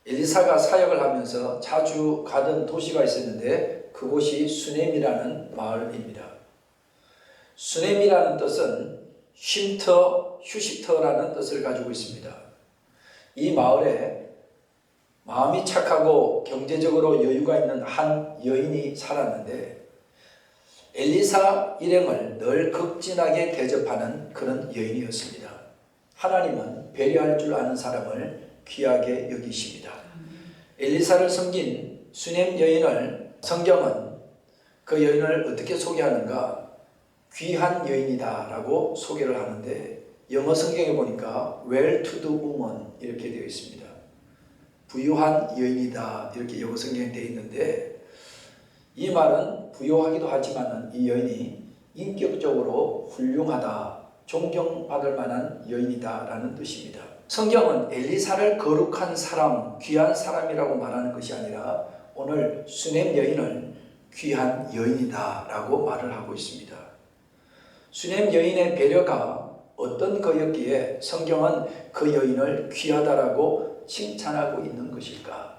엘리사가 사역을 하면서 자주 가던 도시가 있었는데 그곳이 수넴이라는 마을입니다. 수넴이라는 뜻은 쉼터, 휴식터라는 뜻을 가지고 있습니다. 이 마을에 마음이 착하고 경제적으로 여유가 있는 한 여인이 살았는데 엘리사 일행을 늘 극진하게 대접하는 그런 여인이었습니다. 하나님은 배려할 줄 아는 사람을 귀하게 여기십니다. 엘리사를 섬긴 수넴 여인을 성경은 그 여인을 어떻게 소개하는가? 귀한 여인이다 라고 소개를 하는데 영어 성경에 보니까 well-to-do woman 이렇게 되어 있습니다. 부유한 여인이다 이렇게 영어 성경에 되어 있는데 이 말은 부유하기도 하지만 이 여인이 인격적으로 훌륭하다, 존경받을 만한 여인이다 라는 뜻입니다. 성경은 엘리사를 거룩한 사람, 귀한 사람이라고 말하는 것이 아니라 오늘 수넴 여인을 귀한 여인이다 라고 말을 하고 있습니다. 수넴 여인의 배려가 어떤 거였기에 성경은 그 여인을 귀하다라고 칭찬하고 있는 것일까?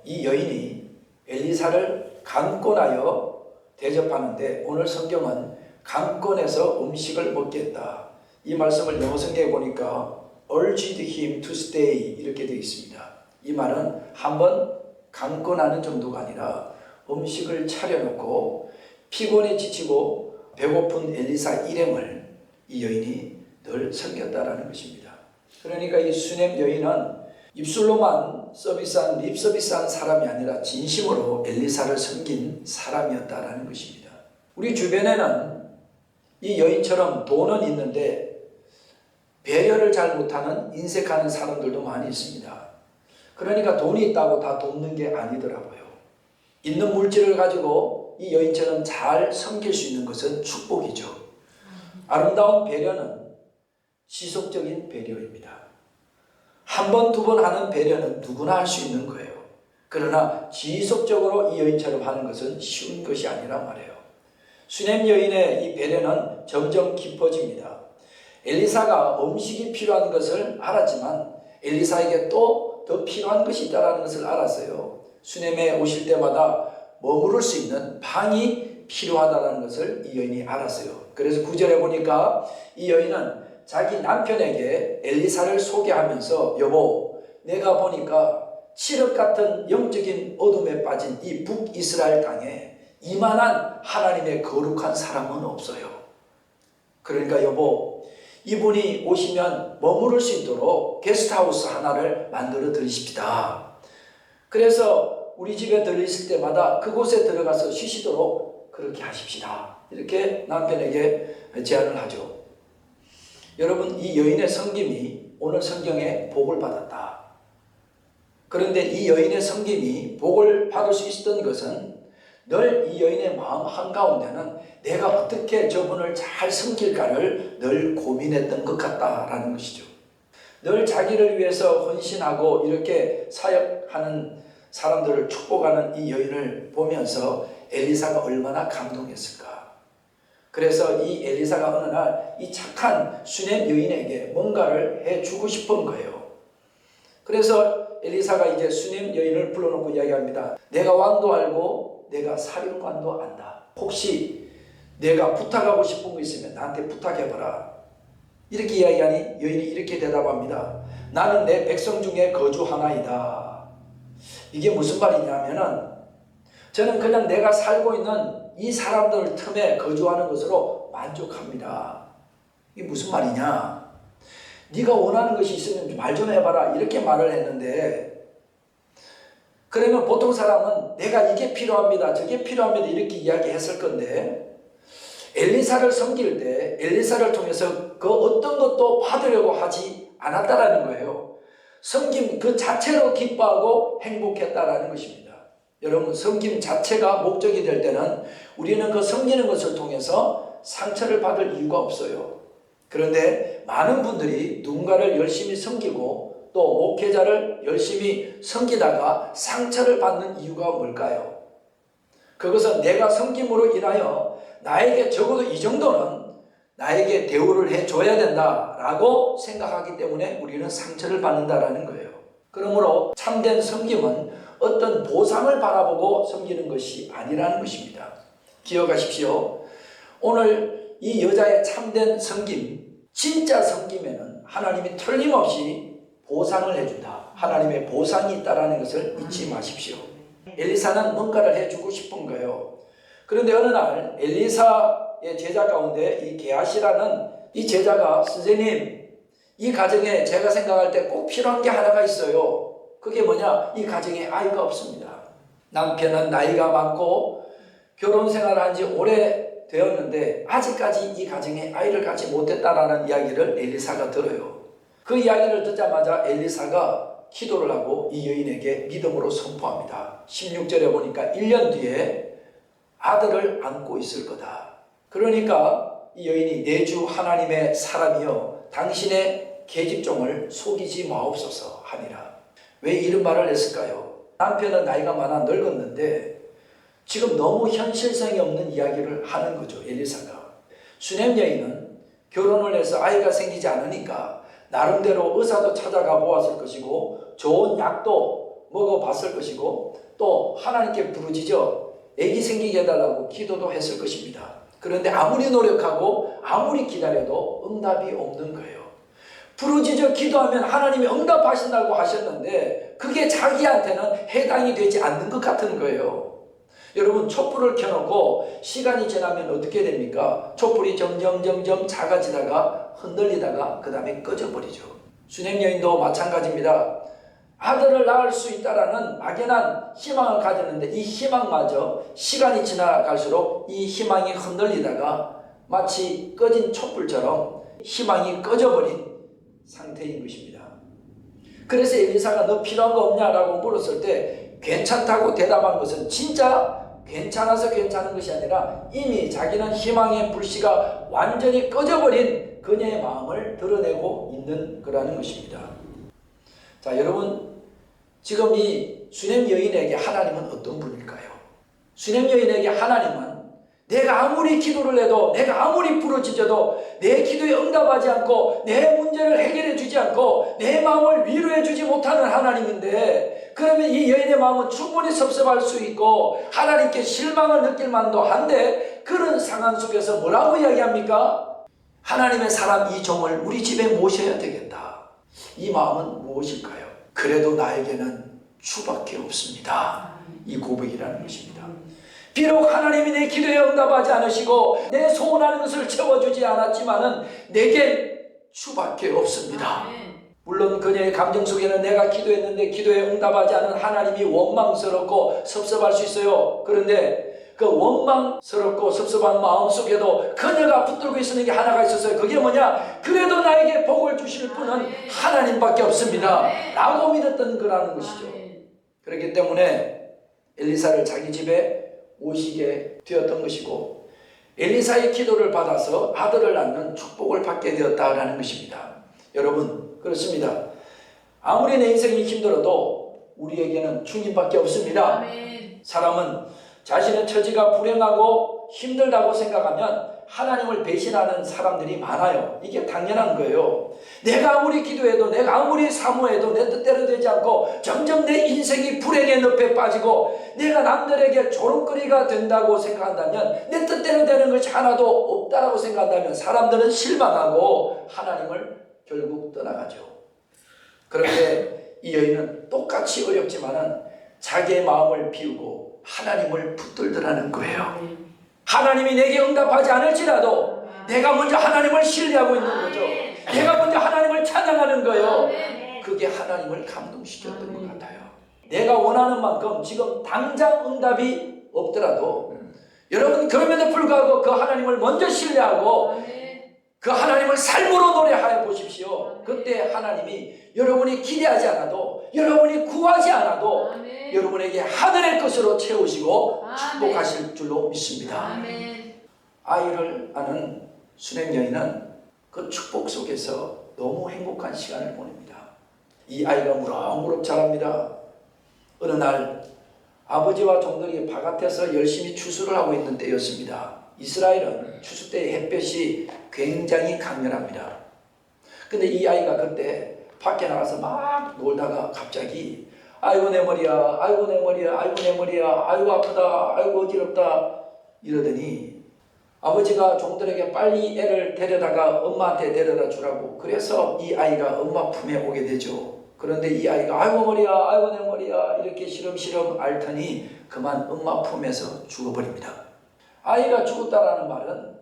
이 여인이 엘리사를 강권하여 대접하는데 오늘 성경은 강권해서 음식을 먹게 했다. 이 말씀을 영어 성경에 보니까 urged him to stay 이렇게 되어 있습니다. 이 말은 한번 강권하는 정도가 아니라 음식을 차려놓고 피곤에 지치고 배고픈 엘리사 일행을 이 여인이 늘 섬겼다라는 것입니다. 그러니까 이 수넴 여인은 입술로만 립 서비스한 사람이 아니라 진심으로 엘리사를 섬긴 사람이었다라는 것입니다. 우리 주변에는 이 여인처럼 돈은 있는데 배려를 잘 못하는 인색하는 사람들도 많이 있습니다. 그러니까 돈이 있다고 다 돕는 게 아니더라고요. 있는 물질을 가지고 이 여인처럼 잘 섬길 수 있는 것은 축복이죠. 아름다운 배려는 지속적인 배려입니다. 한 번, 두 번 하는 배려는 누구나 할 수 있는 거예요. 그러나 지속적으로 이 여인처럼 하는 것은 쉬운 것이 아니라 말이에요. 수넴 여인의 이 배려는 점점 깊어집니다. 엘리사가 음식이 필요한 것을 알았지만 엘리사에게 또 더 필요한 것이 있다는 것을 알았어요. 수넴에 오실 때마다 머무를 수 있는 방이 필요하다는 것을 이 여인이 알았어요. 그래서 9절에 보니까 이 여인은 자기 남편에게 엘리사를 소개하면서 여보, 내가 보니까 칠흑 같은 영적인 어둠에 빠진 이 북이스라엘 땅에 이만한 하나님의 거룩한 사람은 없어요. 그러니까 여보, 이분이 오시면 머무를 수 있도록 게스트하우스 하나를 만들어 드리십시다. 그래서 우리 집에 들리실 때마다 그곳에 들어가서 쉬시도록 그렇게 하십시다. 이렇게 남편에게 제안을 하죠. 여러분, 이 여인의 섬김이 오늘 성경에 복을 받았다. 그런데 이 여인의 섬김이 복을 받을 수 있었던 것은 늘 이 여인의 마음 한가운데는 내가 어떻게 저분을 잘 섬길까를 늘 고민했던 것 같다라는 것이죠. 늘 자기를 위해서 헌신하고 이렇게 사역하는 사람들을 축복하는 이 여인을 보면서 엘리사가 얼마나 감동했을까. 그래서 이 엘리사가 어느 날 이 착한 수넴 여인에게 뭔가를 해주고 싶은 거예요. 그래서 엘리사가 이제 수넴 여인을 불러놓고 이야기합니다. 내가 왕도 알고 내가 사령관도 안다. 혹시 내가 부탁하고 싶은 거 있으면 나한테 부탁해봐라. 이렇게 이야기하니 여인이 이렇게 대답합니다. 나는 내 백성 중에 거주하나이다. 이게 무슨 말이냐면은 저는 그냥 내가 살고 있는 이 사람들 틈에 거주하는 것으로 만족합니다. 이게 무슨 말이냐? 네가 원하는 것이 있으면 말 좀 해봐라. 이렇게 말을 했는데 그러면 보통 사람은 내가 이게 필요합니다. 저게 필요합니다. 이렇게 이야기했을 건데 엘리사를 섬길 때 엘리사를 통해서 그 어떤 것도 받으려고 하지 않았다라는 거예요. 섬김 그 자체로 기뻐하고 행복했다라는 것입니다. 여러분, 섬김 자체가 목적이 될 때는 우리는 그 섬기는 것을 통해서 상처를 받을 이유가 없어요. 그런데 많은 분들이 누군가를 열심히 섬기고 또 목회자를 열심히 섬기다가 상처를 받는 이유가 뭘까요? 그것은 내가 섬김으로 인하여 나에게 적어도 이 정도는 나에게 대우를 해줘야 된다라고 생각하기 때문에 우리는 상처를 받는다라는 거예요. 그러므로 참된 섬김은 어떤 보상을 바라보고 섬기는 것이 아니라는 것입니다. 기억하십시오. 오늘 이 여자의 참된 섬김, 진짜 섬김에는 하나님이 틀림없이 보상을 해준다. 하나님의 보상이 있다는 것을 잊지 마십시오. 엘리사는 뭔가를 해주고 싶은 거예요. 그런데 어느 날 엘리사의 제자 가운데 이 게하시라는 이 제자가 선생님, 이 가정에 제가 생각할 때 꼭 필요한 게 하나가 있어요. 그게 뭐냐? 이 가정에 아이가 없습니다. 남편은 나이가 많고 결혼 생활을 한 지 오래 되었는데 아직까지 이 가정에 아이를 갖지 못했다라는 이야기를 엘리사가 들어요. 그 이야기를 듣자마자 엘리사가 기도를 하고 이 여인에게 믿음으로 선포합니다. 16절에 보니까 1년 뒤에 아들을 안고 있을 거다. 그러니까 이 여인이 내 주 하나님의 사람이여 당신의 계집종을 속이지 마옵소서 하니라. 왜 이런 말을 했을까요? 남편은 나이가 많아 늙었는데 지금 너무 현실성이 없는 이야기를 하는 거죠. 엘리사가. 수넴 여인은 결혼을 해서 아이가 생기지 않으니까 나름대로 의사도 찾아가 보았을 것이고 좋은 약도 먹어봤을 것이고 또 하나님께 부르짖어 아기 생기게 해달라고 기도도 했을 것입니다. 그런데 아무리 노력하고 아무리 기다려도 응답이 없는 거예요. 부르짖어 기도하면 하나님이 응답하신다고 하셨는데 그게 자기한테는 해당이 되지 않는 것 같은 거예요. 여러분, 촛불을 켜놓고 시간이 지나면 어떻게 됩니까? 촛불이 점점 작아지다가 흔들리다가 그 다음에 꺼져버리죠. 수넴 여인도 마찬가지입니다. 아들을 낳을 수 있다라는 막연한 희망을 가졌는데 이 희망마저 시간이 지나갈수록 이 희망이 흔들리다가 마치 꺼진 촛불처럼 희망이 꺼져버린 상태인 것입니다. 그래서 엘리사가 너 필요한 거 없냐라고 물었을 때 괜찮다고 대답한 것은 진짜 괜찮아서 괜찮은 것이 아니라 이미 자기는 희망의 불씨가 완전히 꺼져버린 그녀의 마음을 드러내고 있는 거라는 것입니다. 자, 여러분, 지금 이 수넴 여인에게 하나님은 어떤 분일까요? 수넴 여인에게 하나님은 내가 아무리 기도를 해도 내가 아무리 부르짖어도 내 기도에 응답하지 않고 내 문제를 해결해 주지 않고 내 마음을 위로해 주지 못하는 하나님인데, 그러면 이 여인의 마음은 충분히 섭섭할 수 있고 하나님께 실망을 느낄 만도 한데 그런 상황 속에서 뭐라고 이야기합니까? 하나님의 사람 이 종을 우리 집에 모셔야 되겠다. 이 마음은 무엇일까요? 그래도 나에게는 주밖에 없습니다. 이 고백이라는 것입니다. 비록 하나님이 내 기도에 응답하지 않으시고 내 소원하는 것을 채워주지 않았지만은 내겐 주밖에 없습니다. 물론 그녀의 감정 속에는 내가 기도했는데 기도에 응답하지 않은 하나님이 원망스럽고 섭섭할 수 있어요. 그런데 그 원망스럽고 섭섭한 마음 속에도 그녀가 붙들고 있는 게 하나가 있었어요. 그게 뭐냐? 그래도 나에게 복을 주실 분은 하나님밖에 없습니다 라고 믿었던 거라는 것이죠. 그렇기 때문에 엘리사를 자기 집에 오시게 되었던 것이고 엘리사의 기도를 받아서 아들을 낳는 축복을 받게 되었다라는 것입니다. 여러분, 그렇습니다. 아무리 내 인생이 힘들어도 우리에게는 주님밖에 없습니다. 아멘. 사람은 자신의 처지가 불행하고 힘들다고 생각하면 하나님을 배신하는 사람들이 많아요. 이게 당연한 거예요. 내가 아무리 기도해도 내가 아무리 사모해도 내 뜻대로 되지 않고 점점 내 인생이 불행의 늪에 빠지고 내가 남들에게 조롱거리가 된다고 생각한다면, 내 뜻대로 되는 것이 하나도 없다라고 생각한다면 사람들은 실망하고 하나님을 결국 떠나가죠. 그런데 이 여인은 똑같이 어렵지만은 자기의 마음을 비우고 하나님을 붙들더라는 거예요. 하나님이 내게 응답하지 않을지라도 내가 먼저 하나님을 신뢰하고 있는 거죠. 내가 먼저 하나님을 찬양하는 거예요. 그게 하나님을 감동시켰던 것 같아요. 내가 원하는 만큼 지금 당장 응답이 없더라도 여러분, 그럼에도 불구하고 그 하나님을 먼저 신뢰하고 그 하나님을 삶으로 노래하여 보십시오. 그때 하나님이 여러분이 기대하지 않아도, 여러분이 구하지 않아도 여러분에게 하늘의 것으로 채우시고 축복하실 줄로 믿습니다. 아이를 아는 수넴 여인은 그 축복 속에서 너무 행복한 시간을 보냅니다. 이 아이가 무럭무럭 자랍니다. 어느 날 아버지와 종들이 바깥에서 열심히 추수를 하고 있는 때였습니다. 이스라엘은 추수 때 햇볕이 굉장히 강렬합니다. 근데 이 아이가 그때 밖에 나가서 막 놀다가 갑자기 아이고 내 머리야, 아이고 내 머리야, 아이고 내 머리야, 아이고 아프다, 아이고 어지럽다 이러더니 아버지가 종들에게 빨리 애를 데려다가 엄마한테 데려다 주라고 그래서 이 아이가 엄마 품에 오게 되죠. 그런데 이 아이가 아이고 머리야, 아이고 내 머리야 이렇게 시름시름 앓더니 그만 엄마 품에서 죽어버립니다. 아이가 죽었다라는 말은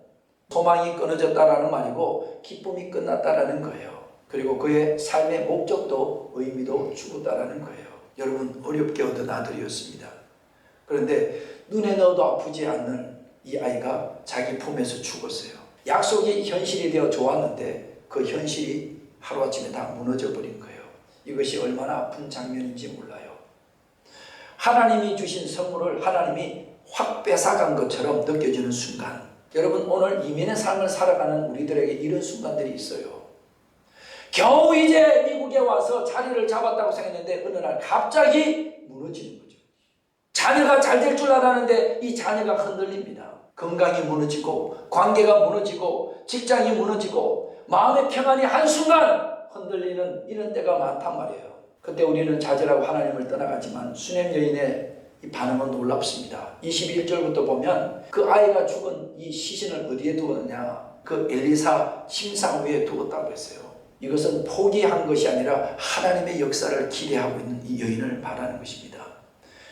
소망이 끊어졌다라는 말이고 기쁨이 끝났다라는 거예요. 그리고 그의 삶의 목적도 의미도 죽었다라는 거예요. 여러분 어렵게 얻은 아들이었습니다. 그런데 눈에 넣어도 아프지 않는 이 아이가 자기 품에서 죽었어요. 약속이 현실이 되어 좋았는데 그 현실이 하루아침에 다 무너져 버린 거예요. 이것이 얼마나 아픈 장면인지 몰라요. 하나님이 주신 선물을 하나님이 확 뺏어간 것처럼 느껴지는 순간, 여러분 오늘 이민의 삶을 살아가는 우리들에게 이런 순간들이 있어요. 겨우 이제 미국에 와서 자리를 잡았다고 생각했는데 어느 날 갑자기 무너지는 거죠. 자녀가 잘 될 줄 알았는데 이 자녀가 흔들립니다. 건강이 무너지고 관계가 무너지고 직장이 무너지고 마음의 평안이 한순간 흔들리는 이런 때가 많단 말이에요. 그때 우리는 좌절하고 하나님을 떠나가지만 수넴 여인의 이 반응은 놀랍습니다. 21절부터 보면 그 아이가 죽은 이 시신을 어디에 두었느냐, 그 엘리사 침상 위에 두었다고 했어요. 이것은 포기한 것이 아니라 하나님의 역사를 기대하고 있는 이 여인을 말하는 것입니다.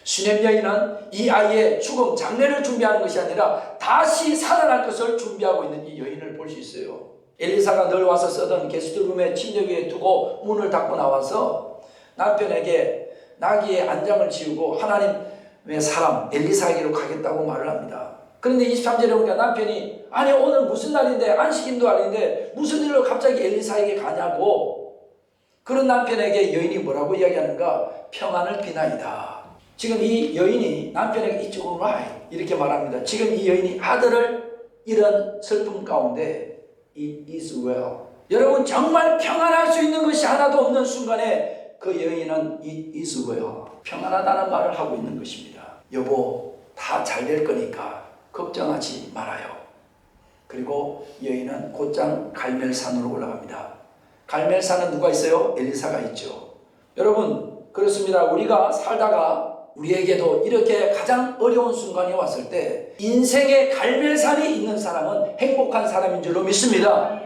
수넴 여인은 이 아이의 죽음 장례를 준비하는 것이 아니라 다시 살아날 것을 준비하고 있는 이 여인을 볼 수 있어요. 엘리사가 늘 와서 쓰던 게스트룸에 침대 위에 두고 문을 닫고 나와서 남편에게 나귀의 안장을 지우고 하나님의 사람 엘리사에게로 가겠다고 말을 합니다. 그런데 23절에 보니까 남편이 아니 오늘 무슨 날인데 안식인도 아닌데 무슨 일로 갑자기 엘리사에게 가냐고. 그런 남편에게 여인이 뭐라고 이야기하는가? 평안을 비나이다. 지금 이 여인이 남편에게 It's alright 이렇게 말합니다. 지금 이 여인이 아들을 잃은 슬픔 가운데 It is well. 여러분 정말 평안할 수 있는 것이 하나도 없는 순간에 그 여인은 It is well. 평안하다는 말을 하고 있는 것입니다. 여보 다 잘 될 거니까 걱정하지 말아요. 그리고 여인은 곧장 갈멜산으로 올라갑니다. 갈멜산은 누가 있어요? 엘리사가 있죠. 여러분 그렇습니다. 우리가 살다가 우리에게도 이렇게 가장 어려운 순간이 왔을 때 인생의 갈멜산이 있는 사람은 행복한 사람인 줄로 믿습니다.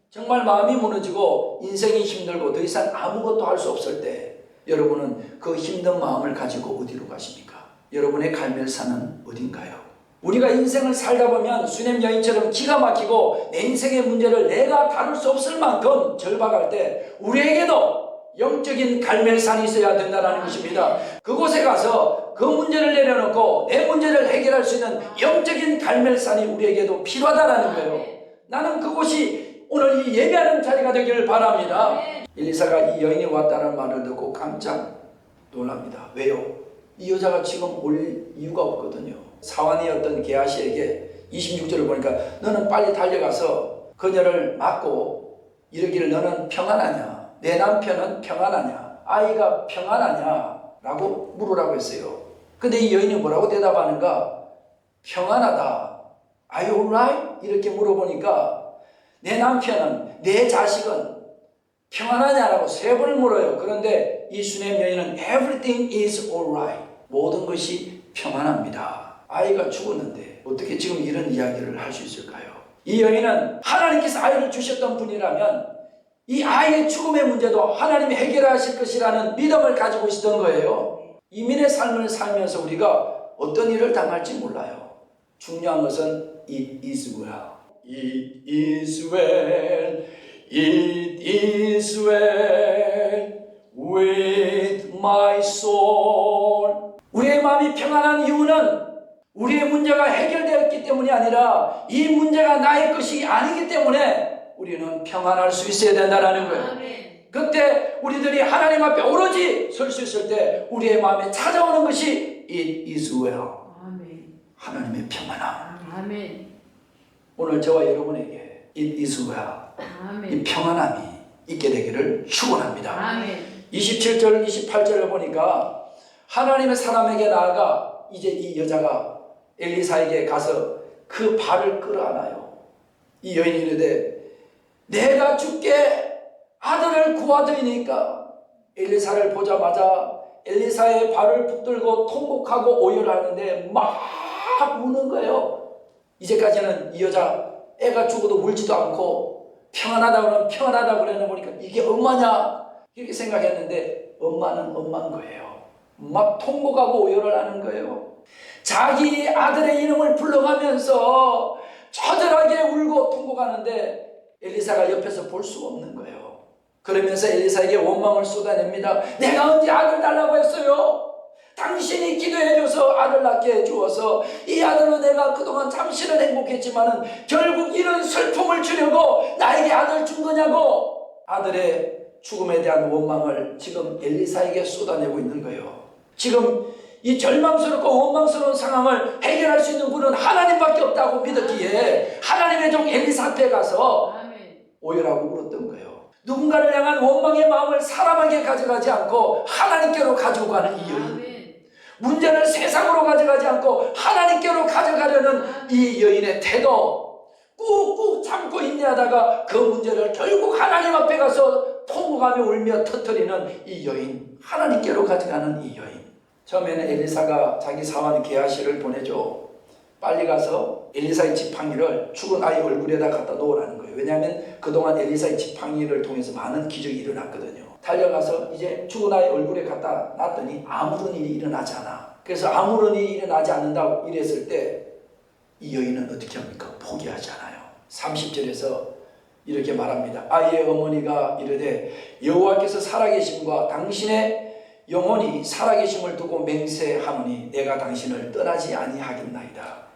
정말 마음이 무너지고 인생이 힘들고 더 이상 아무것도 할 수 없을 때 여러분은 그 힘든 마음을 가지고 어디로 가십니까? 여러분의 갈멜산은 어딘가요? 우리가 인생을 살다 보면 수넴 여인처럼 기가 막히고 내 인생의 문제를 내가 다룰 수 없을 만큼 절박할 때 우리에게도 영적인 갈멜산이 있어야 된다는 것입니다. 그곳에 가서 그 문제를 내려놓고 내 문제를 해결할 수 있는 영적인 갈멜산이 우리에게도 필요하다는 거예요. 나는 그곳이 오늘 이 예배하는 자리가 되기를 바랍니다. 엘리사가 이 여인이 왔다는 말을 듣고 깜짝 놀랍니다. 왜요? 이 여자가 지금 올 이유가 없거든요. 사환이었던 게하시에게 26절을 보니까 너는 빨리 달려가서 그녀를 맞고 이르기를 너는 평안하냐? 내 남편은 평안하냐? 아이가 평안하냐? 라고 물으라고 했어요. 근데 이 여인이 뭐라고 대답하는가? 평안하다. Are you alright? 이렇게 물어보니까 내 남편은, 내 자식은 평안하냐라고 3번을 물어요. 그런데 이 수넴 여인은 Everything is alright. 모든 것이 평안합니다. 아이가 죽었는데 어떻게 지금 이런 이야기를 할 수 있을까요? 이 여인은 하나님께서 아이를 주셨던 분이라면 이 아이의 죽음의 문제도 하나님이 해결하실 것이라는 믿음을 가지고 있었던 거예요. 이민의 삶을 살면서 우리가 어떤 일을 당할지 몰라요. 중요한 것은 It is well. It is well. It is well with my soul. 우리의 마음이 평안한 이유는 우리의 문제가 해결되었기 때문이 아니라 이 문제가 나의 것이 아니기 때문에 우리는 평안할 수 있어야 된다는 거예요. 그때 우리들이 하나님 앞에 오로지 설 수 있을 때 우리의 마음에 찾아오는 것이 It is well. 하나님의 평안함. 오늘 저와 여러분에게 It is well. 이 평안함이 있게 되기를 축원합니다. 27절 28절을 보니까 하나님의 사람에게 나아가 이제 이 여자가 엘리사에게 가서 그 발을 끌어안아요. 이 여인이 이르되 내가 주께 아들을 구하더니까 엘리사를 보자마자 엘리사의 발을 붙들고 통곡하고 오열하는데 막 우는 거예요. 이제까지는 이 여자 애가 죽어도 울지도 않고 평안하다 그러면 평안하다 그러는 보니까 이게 엄마냐 이렇게 생각했는데 엄마는 엄마인 거예요. 막 통곡하고 오열을 하는 거예요. 자기 아들의 이름을 불러가면서 처절하게 울고 통곡하는데 엘리사가 옆에서 볼 수가 없는 거예요. 그러면서 엘리사에게 원망을 쏟아냅니다. 내가 언제 아들 달라고 했어요? 당신이 기도해줘서 아들 낳게 해주어서 이 아들로 내가 그동안 잠시는 행복했지만은 결국 이런 슬픔을 주려고 나에게 아들 준 거냐고. 아들의 죽음에 대한 원망을 지금 엘리사에게 쏟아내고 있는 거예요. 지금 이 절망스럽고 원망스러운 상황을 해결할 수 있는 분은 하나님밖에 없다고 믿었기에 하나님의 종 엘리사 앞에 가서 오열하고 울었던 거예요. 누군가를 향한 원망의 마음을 사람에게 가져가지 않고 하나님께로 가지고 가는 이 여인. 문제를 세상으로 가져가지 않고 하나님께로 가져가려는 이 여인의 태도. 꾹꾹 참고 인내하다가 그 문제를 결국 하나님 앞에 가서 통곡하며 울며 터뜨리는 이 여인. 하나님께로 가져가는 이 여인. 처음에는 엘리사가 자기 사환 게하시를 보내줘. 빨리 가서 엘리사의 지팡이를 죽은 아이 얼굴에다 갖다 놓으라는 거예요. 왜냐하면 그동안 엘리사의 지팡이를 통해서 많은 기적이 일어났거든요. 달려가서 이제 죽은 아이 얼굴에 갖다 놨더니 아무런 일이 일어나지 않아. 그래서 아무런 일이 일어나지 않는다고 이랬을 때 이 여인은 어떻게 합니까? 포기하지 않아요. 30절에서 이렇게 말합니다. 아이의 어머니가 이르되 여호와께서 살아계심과 당신의 영혼이 살아계심을 두고 맹세하노니 내가 당신을 떠나지 아니하겠나이다.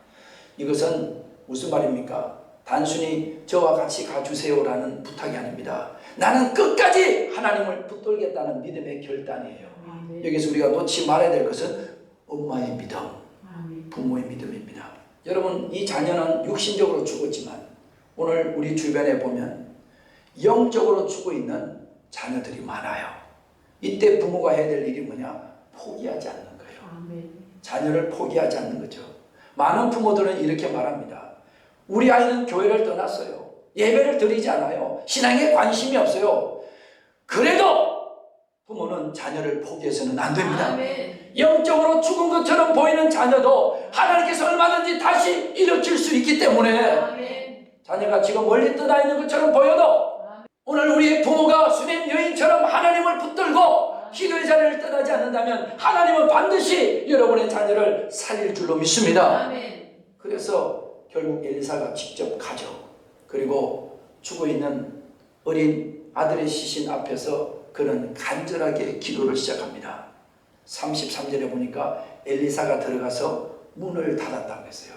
이것은 무슨 말입니까? 단순히 저와 같이 가주세요라는 부탁이 아닙니다. 나는 끝까지 하나님을 붙들겠다는 믿음의 결단이에요. 여기서 우리가 놓지 말아야 될 것은 엄마의 믿음, 부모의 믿음입니다. 여러분, 이 자녀는 육신적으로 죽었지만 오늘 우리 주변에 보면 영적으로 죽어 있는 자녀들이 많아요. 이때 부모가 해야 될 일이 뭐냐? 포기하지 않는 거예요. 자녀를 포기하지 않는 거죠. 많은 부모들은 이렇게 말합니다. 우리 아이는 교회를 떠났어요. 예배를 드리지 않아요. 신앙에 관심이 없어요. 그래도 부모는 자녀를 포기해서는 안 됩니다. 영적으로 죽은 것처럼 보이는 자녀도 하나님께서 얼마든지 다시 일으킬 수 있기 때문에 자녀가 지금 멀리 떠나 있는 것처럼 보여도 오늘 우리의 부모가 수냄 여인처럼 하나님을 붙들고 기도의 자리를 떠나지 않는다면 하나님은 반드시 여러분의 자녀를 살릴 줄로 믿습니다. 그래서 결국 엘리사가 직접 가죠. 그리고 죽어 있는 어린 아들의 시신 앞에서 그는 간절하게 기도를 시작합니다. 33절에 보니까 엘리사가 들어가서 문을 닫았다고 했어요.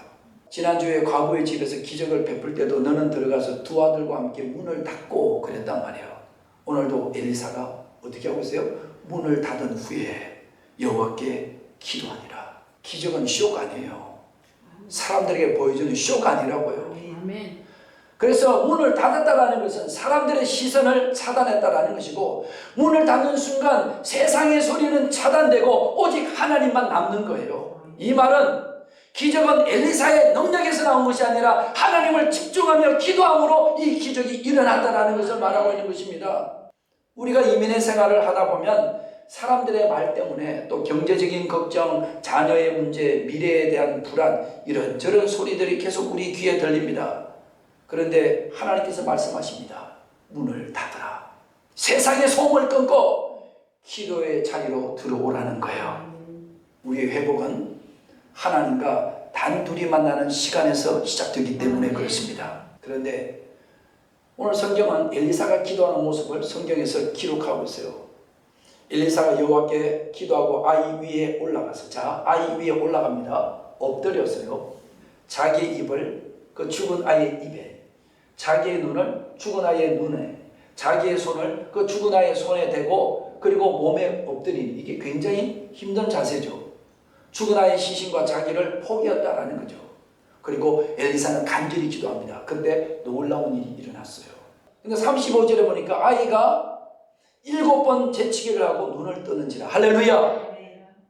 지난주에 과부의 집에서 기적을 베풀 때도 너는 들어가서 두 아들과 함께 문을 닫고 그랬단 말이에요. 오늘도 엘리사가 어떻게 하고 있어요? 문을 닫은 후에 여호와께 기도하니라. 기적은 쇼가 아니에요. 사람들에게 보여주는 쇼가 아니라고요. 그래서 문을 닫았다라는 것은 사람들의 시선을 차단했다라는 것이고, 문을 닫는 순간 세상의 소리는 차단되고 오직 하나님만 남는 거예요. 이 말은 기적은 엘리사의 능력에서 나온 것이 아니라 하나님을 집중하며 기도함으로 이 기적이 일어났다라는 것을 말하고 있는 것입니다. 우리가 이민의 생활을 하다 보면 사람들의 말 때문에 또 경제적인 걱정, 자녀의 문제, 미래에 대한 불안, 이런저런 소리들이 계속 우리 귀에 들립니다. 그런데 하나님께서 말씀하십니다. 문을 닫으라. 세상의 소음을 끊고 기도의 자리로 들어오라는 거예요. 우리의 회복은 하나님과 단둘이 만나는 시간에서 시작되기 때문에 그렇습니다. 그런데 오늘 성경은 엘리사가 기도하는 모습을 성경에서 기록하고 있어요. 엘리사가 여호와께 기도하고 아이 위에 올라가서, 자, 아이 위에 올라갑니다. 엎드렸어요. 자기의 입을 그 죽은 아이의 입에, 자기의 눈을 죽은 아이의 눈에, 자기의 손을 그 죽은 아이의 손에 대고 그리고 몸에 엎드리는, 이게 굉장히 힘든 자세죠. 죽은 아이의 시신과 자기를 포기했다라는 거죠. 그리고 엘리사는 간절히 기도합니다. 근데 놀라운 일이 일어났어요. 근데 35절에 보니까 아이가 7번 재치기를 하고 눈을 뜨는지라. 할렐루야.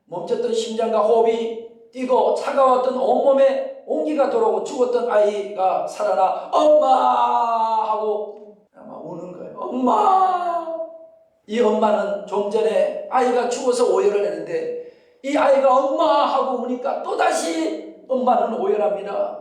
멈췄던 심장과 호흡이 뛰고 차가웠던 온몸에 온기가 돌아오고 죽었던 아이가 살아나 엄마 하고 아마 우는 거예요. 엄마. 이 엄마는 좀 전에 아이가 죽어서 오열을 했는데 이 아이가 엄마 하고 우니까 또다시 엄마는 오열합니다.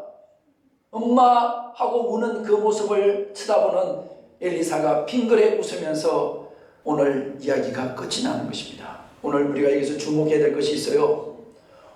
엄마 하고 우는 그 모습을 쳐다보는 엘리사가 빙그레 웃으면서 오늘 이야기가 끝이 나는 것입니다. 오늘 우리가 여기서 주목해야 될 것이 있어요.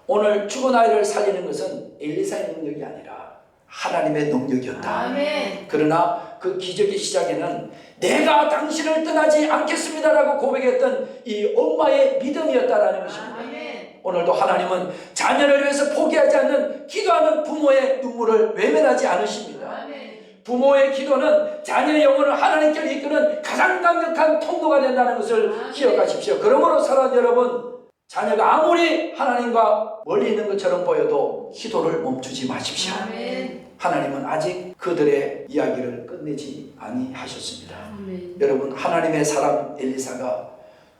오늘 죽은 아이를 살리는 것은 엘리사의 능력이 아니라 하나님의 능력이었다. 아멘. 그러나 그 기적의 시작에는 내가 당신을 떠나지 않겠습니다라고 고백했던 이 엄마의 믿음이었다라는 것입니다. 아멘. 오늘도 하나님은 자녀를 위해서 포기하지 않는 기도하는 부모의 눈물을 외면하지 않으십니다. 아멘. 부모의 기도는 자녀의 영혼을 하나님께로 이끄는 가장 강력한 통로가 된다는 것을 기억하십시오. 그러므로 사랑하는 여러분, 자녀가 아무리 하나님과 멀리 있는 것처럼 보여도 기도를 멈추지 마십시오. 아멘. 하나님은 아직 그들의 이야기를 끝내지 아니하셨습니다. 아멘. 여러분, 하나님의 사람 엘리사가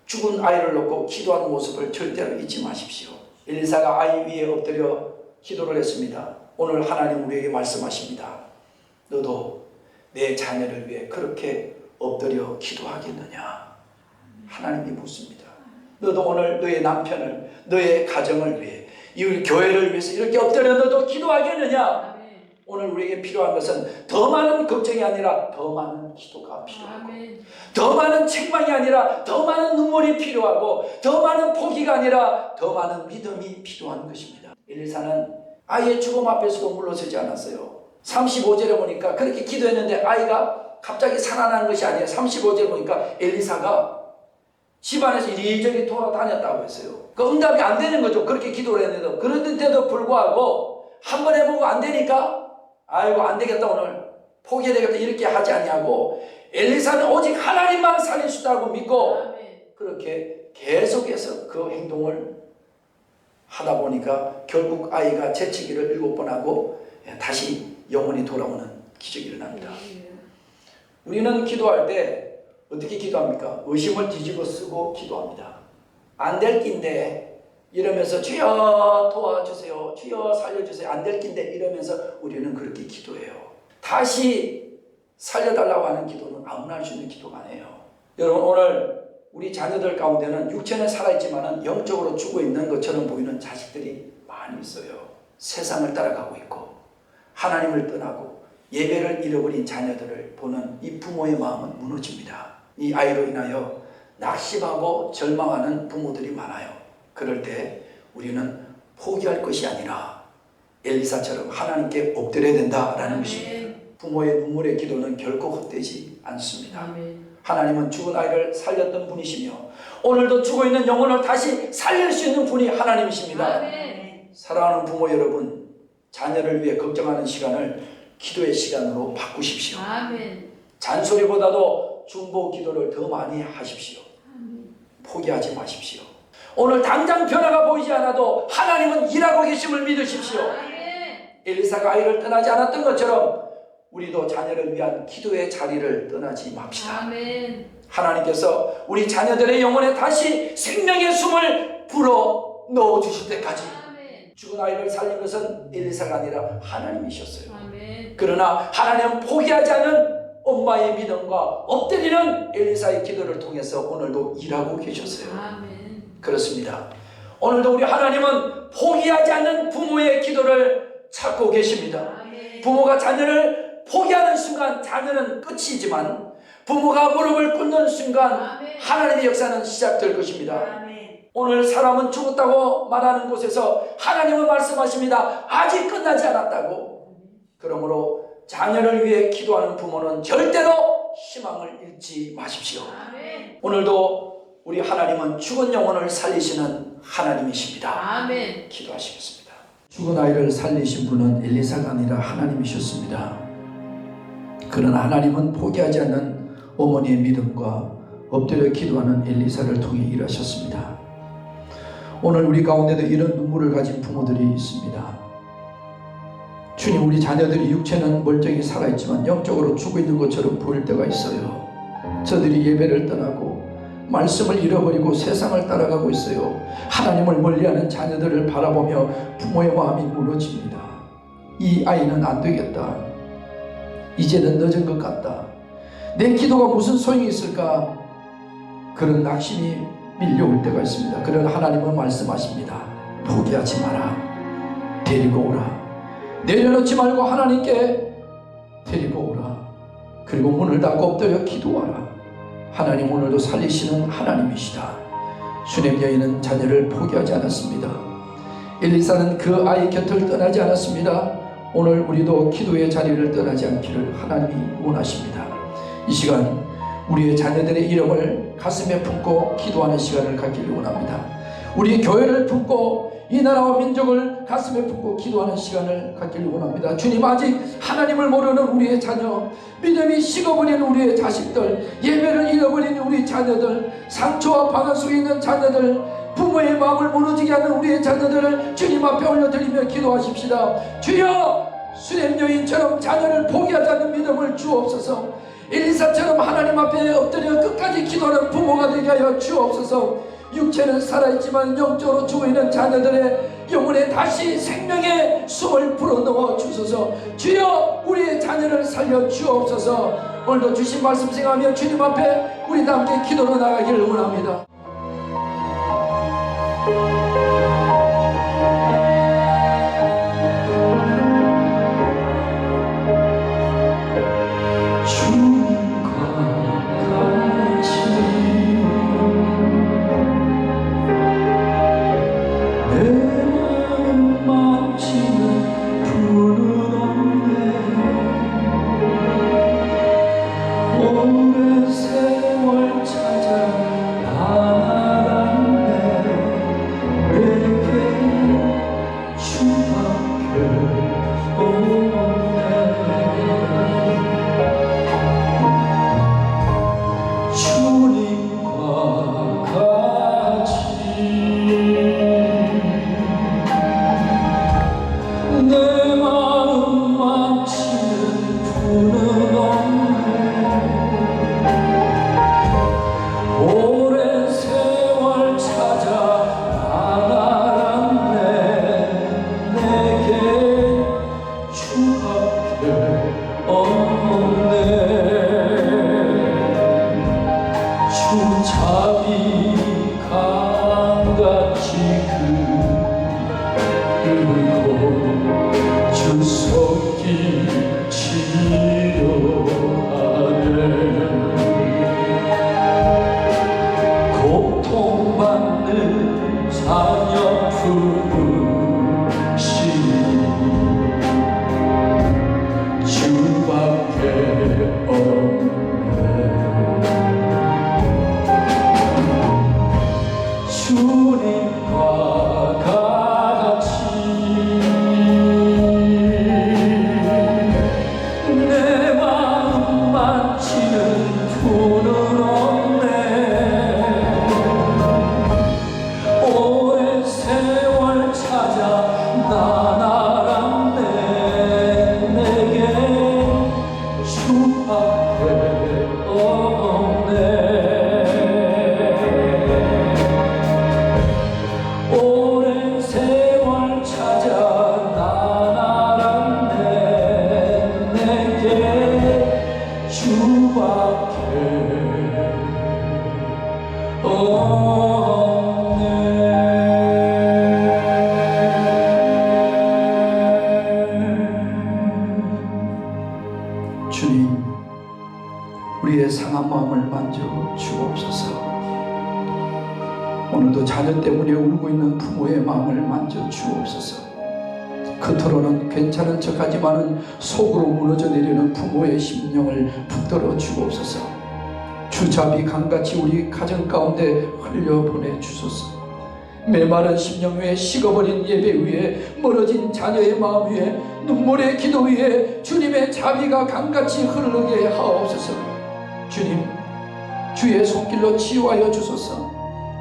죽은 아이를 놓고 기도하는 모습을 절대로 잊지 마십시오. 엘리사가 아이 위에 엎드려 기도를 했습니다. 오늘 하나님 우리에게 말씀하십니다. 너도 내 자녀를 위해 그렇게 엎드려 기도하겠느냐? 하나님이 묻습니다. 너도 오늘 너의 남편을, 너의 가정을 위해, 이 교회를 위해서 이렇게 엎드려 너도 기도하겠느냐? 오늘 우리에게 필요한 것은 더 많은 걱정이 아니라 더 많은 기도가 필요하고, 더 많은 책망이 아니라 더 많은 눈물이 필요하고, 더 많은 포기가 아니라 더 많은 믿음이 필요한 것입니다. 엘리사는 아이의 죽음 앞에서도 물러서지 않았어요. 35절에 보니까 그렇게 기도했는데 아이가 갑자기 살아난 것이 아니에요. 35절에 보니까 엘리사가 집안에서 이리저리 돌아다녔다고 했어요. 그 응답이 안 되는 거죠. 그렇게 기도를 했는데도. 그런데도 불구하고 한 번 해보고 안 되니까 아이고 안 되겠다, 오늘 포기해야 되겠다, 이렇게 하지 않냐고. 엘리사는 오직 하나님만 살릴 수 있다고 믿고 그렇게 계속해서 그 행동을 하다 보니까 결국 아이가 재치기를 7번 하고 다시 영혼이 돌아오는 기적이 일어납니다. 우리는 기도할 때 어떻게 기도합니까? 의심을 뒤집어 쓰고 기도합니다. 안 될 낀데 이러면서 주여 도와주세요, 주여 살려주세요, 안 될 낀데 이러면서 우리는 그렇게 기도해요. 다시 살려달라고 하는 기도는 아무나 할 수 있는 기도가 아니에요. 여러분, 오늘 우리 자녀들 가운데는 육체는 살아있지만 영적으로 죽어있는 것처럼 보이는 자식들이 많이 있어요. 세상을 따라가고 있고 하나님을 떠나고 예배를 잃어버린 자녀들을 보는 이 부모의 마음은 무너집니다. 이 아이로 인하여 낙심하고 절망하는 부모들이 많아요. 그럴 때 우리는 포기할 것이 아니라 엘리사처럼 하나님께 엎드려야 된다라는 것입니다. 부모의 눈물의 기도는 결코 헛되지 않습니다. 아멘. 하나님은 죽은 아이를 살렸던 분이시며 오늘도 죽어있는 영혼을 다시 살릴 수 있는 분이 하나님이십니다. 아멘. 사랑하는 부모 여러분, 자녀를 위해 걱정하는 시간을 기도의 시간으로 바꾸십시오. 아멘. 잔소리보다도 중보 기도를 더 많이 하십시오. 포기하지 마십시오. 오늘 당장 변화가 보이지 않아도 하나님은 일하고 계심을 믿으십시오. 아멘. 엘리사가 아이를 떠나지 않았던 것처럼 우리도 자녀를 위한 기도의 자리를 떠나지 맙시다. 아멘. 하나님께서 우리 자녀들의 영혼에 다시 생명의 숨을 불어 넣어주실 때까지. 아멘. 죽은 아이를 살린 것은 엘리사가 아니라 하나님이셨어요. 아멘. 그러나 하나님은 포기하지 않은 엄마의 믿음과 엎드리는 엘리사의 기도를 통해서 오늘도 일하고 계셨어요. 아멘. 그렇습니다. 오늘도 우리 하나님은 포기하지 않는 부모의 기도를 찾고 계십니다. 아멘. 부모가 자녀를 포기하는 순간 자녀는 끝이지만 부모가 무릎을 꿇는 순간 아멘. 하나님의 역사는 시작될 것입니다. 아멘. 오늘 사람은 죽었다고 말하는 곳에서 하나님은 말씀하십니다. 아직 끝나지 않았다고. 그러므로 자녀를 위해 기도하는 부모는 절대로 희망을 잃지 마십시오. 아멘. 오늘도 우리 하나님은 죽은 영혼을 살리시는 하나님이십니다. 아멘. 기도하시겠습니다. 죽은 아이를 살리신 분은 엘리사가 아니라 하나님이셨습니다. 그러나 하나님은 포기하지 않는 어머니의 믿음과 엎드려 기도하는 엘리사를 통해 일하셨습니다. 오늘 우리 가운데도 이런 눈물을 가진 부모들이 있습니다. 주님, 우리 자녀들이 육체는 멀쩡히 살아있지만 영적으로 죽어있는 것처럼 보일 때가 있어요. 저들이 예배를 떠나고 말씀을 잃어버리고 세상을 따라가고 있어요. 하나님을 멀리하는 자녀들을 바라보며 부모의 마음이 무너집니다. 이 아이는 안 되겠다. 이제는 늦은 것 같다. 내 기도가 무슨 소용이 있을까? 그런 낙심이 밀려올 때가 있습니다. 그러나 하나님은 말씀하십니다. 포기하지 마라. 데리고 오라. 내려놓지 말고 하나님께 데리고 오라. 그리고 문을 닫고 엎드려 기도하라. 하나님 오늘도 살리시는 하나님이시다. 수냄 여인은 자녀를 포기하지 않았습니다. 엘리사는 그 아이 곁을 떠나지 않았습니다. 오늘 우리도 기도의 자리를 떠나지 않기를 하나님이 원하십니다. 이 시간 우리의 자녀들의 이름을 가슴에 품고 기도하는 시간을 갖기를 원합니다. 우리 교회를 품고 이 나라와 민족을 가슴에 품고 기도하는 시간을 갖기를 원합니다. 주님, 아직 하나님을 모르는 우리의 자녀, 믿음이 식어버린 우리의 자식들, 예배를 잃어버린 우리 자녀들, 상처와 방황 속에 있는 자녀들, 부모의 마음을 무너지게 하는 우리의 자녀들을 주님 앞에 올려드리며 기도하십시다. 주여, 수냄 여인처럼 자녀를 포기하지 않는 믿음을 주옵소서. 엘리사처럼 하나님 앞에 엎드려 끝까지 기도하는 부모가 되게 하여 주옵소서. 육체는 살아있지만 영적으로 죽어있는 자녀들의 영혼에 다시 생명의 숨을 불어넣어 주소서. 주여, 우리의 자녀를 살려 주옵소서. 오늘도 주신 말씀 생각하며 주님 앞에 우리 다 함께 기도로 나가기를 원합니다. 주님, 우리의 상한 마음을 만져 주옵소서. 오늘도 자녀 때문에 울고 있는 부모의 마음을 만져 주옵소서. 겉으로는 괜찮은 척하지만은 속으로 무너져 내리는 부모의 심령을 붙들어 주옵소서. 주잡이 강같이 우리 가정 가운데 흘려보내 주소서. 메마른 심령 위에, 식어버린 예배 위에, 멀어진 자녀의 마음 위에, 눈물의 기도 위에 주님의 자비가 강같이 흐르게 하옵소서. 주님, 주의 손길로 치유하여 주소서.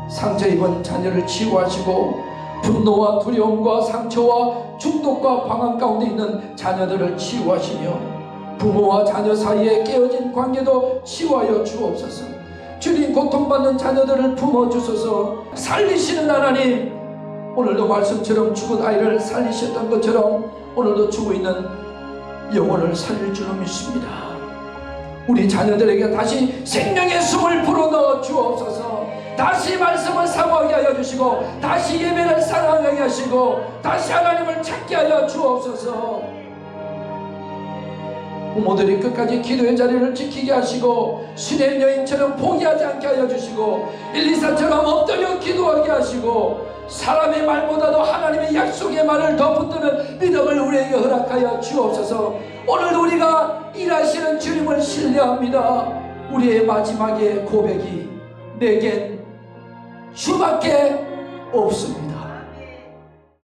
상처 입은 자녀를 치유하시고 분노와 두려움과 상처와 중독과 방황 가운데 있는 자녀들을 치유하시며 부모와 자녀 사이에 깨어진 관계도 치유하여 주옵소서. 주님, 고통받는 자녀들을 품어주소서. 살리시는 하나님, 오늘도 말씀처럼 죽은 아이를 살리셨던 것처럼 오늘도 죽어있는 영혼을 살릴 줄로 믿습니다. 우리 자녀들에게 다시 생명의 숨을 불어넣어 주옵소서. 다시 말씀을 사모하게 하여 주시고 다시 예배를 사랑하게 하시고 다시 하나님을 찾게 하여 주옵소서. 부모들이 끝까지 기도의 자리를 지키게 하시고 수렘 여인처럼 포기하지 않게 하여 주시고 엘리사처럼 엎드려 기도하게 하시고 사람의 말보다도 하나님의 약속의 말을 더 붙드는 믿음을 우리에게 허락하여 주옵소서. 오늘 우리가 일하시는 주님을 신뢰합니다. 우리의 마지막의 고백이 내겐 주밖에 없습니다.